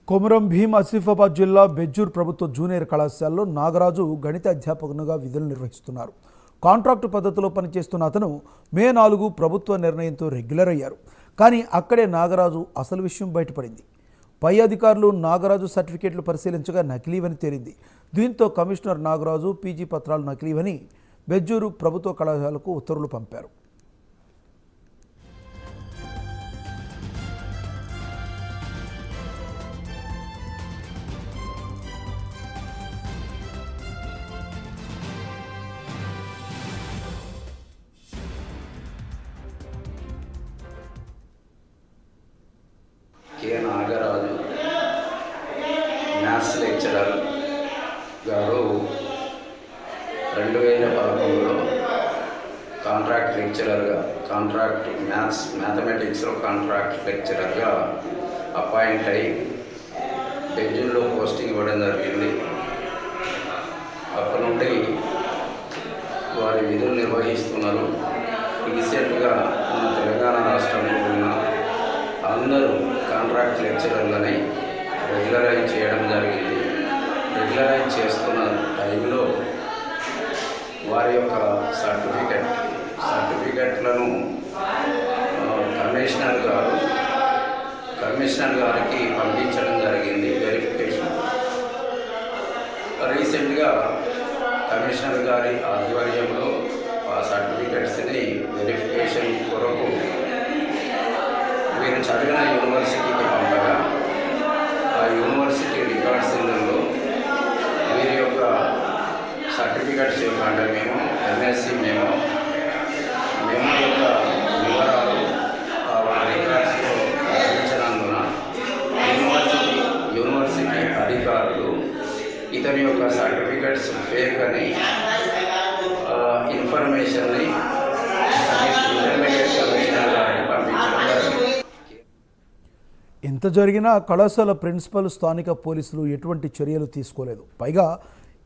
కొమురం భీం ఆసిఫాబాద్ జిల్లా బెజ్జూర్ ప్రభుత్వ జూనియర్ కళాశాలలో నాగరాజు గణిత అధ్యాపకునిగా విధులు నిర్వహిస్తున్నారు. కాంట్రాక్టు పద్ధతిలో పనిచేస్తున్న అతను మే 4 ప్రభుత్వ నిర్ణయంతో రెగ్యులర్ అయ్యారు. కానీ అక్కడే నాగరాజు అసలు విషయం బయటపడింది. పై అధికారులు నాగరాజు సర్టిఫికేట్లు పరిశీలించగా నకిలీవని తేలింది. దీంతో కమిషనర్ నాగరాజు పీజీ పత్రాలు నకిలీవని బెజ్జూరు ప్రభుత్వ కళాశాలకు ఉత్తర్వులు పంపారు. కె నాగరాజు మ్యాథ్స్ లెక్చరర్ గారు 2011లో కాంట్రాక్ట్ లెక్చరర్గా మ్యాథమెటిక్స్లో కాంట్రాక్ట్ లెక్చరర్గా అపాయింట్ అయ్యి బెజ్జూర్లో పోస్టింగ్ ఇవ్వడం జరిగింది. అప్పటి నుండి వారి విధులు నిర్వహిస్తున్నారు. రీసెంట్గా మన తెలంగాణ రాష్ట్రంలో ఉన్న అందరూ కాంట్రాక్ట్ లెక్చరర్లని రెగ్యులరైజ్ చేయడం జరిగింది. రెగ్యులరైజ్ చేస్తున్న టైంలో వారి యొక్క సర్టిఫికెట్లను కమిషనర్ గారికి పంపించడం జరిగింది వెరిఫికేషన్. రీసెంట్గా కమిషనర్ గారి ఆధ్వర్యంలో ఆ సర్టిఫికెట్స్ని వెరిఫికేషన్ కొరకు వీరు చదివిన యూనివర్సిటీకి పంపగా ఆ యూనివర్సిటీ రికార్డ్స్లలో వీరి యొక్క సర్టిఫికెట్స్ యొక్క అంటే మేము ఎంఎస్సి మేము యొక్క వివరాలు వారి రికార్డ్స్లో అందించినందున యూనివర్సిటీ అధికారులు ఇతని యొక్క సర్టిఫికెట్స్ ఫేక్ అని ఇన్ఫర్మేషన్ని ఇంటర్మీడియట్ కమిషనర్ గారికి పంపించడం జరిగింది. ఎంత జరిగినా కళాశాల ప్రిన్సిపల్, స్థానిక పోలీసులు ఎటువంటి చర్యలు తీసుకోలేదు. పైగా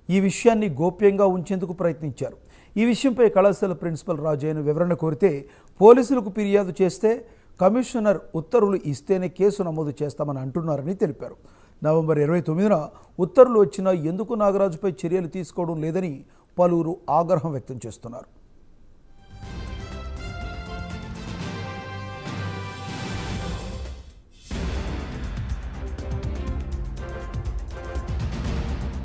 ఈ విషయాన్ని గోప్యంగా ఉంచేందుకు ప్రయత్నించారు. ఈ విషయంపై కళాశాల ప్రిన్సిపల్ రాజయ్యను వివరణ కోరితే పోలీసులకు ఫిర్యాదు చేస్తే కమిషనర్ ఉత్తర్వులు ఇస్తేనే కేసు నమోదు చేస్తామని అంటున్నారని తెలిపారు. నవంబర్ 29న ఉత్తర్వులు వచ్చినా ఎందుకు నాగరాజుపై చర్యలు తీసుకోవడం లేదని పలువురు ఆగ్రహం వ్యక్తం చేస్తున్నారు.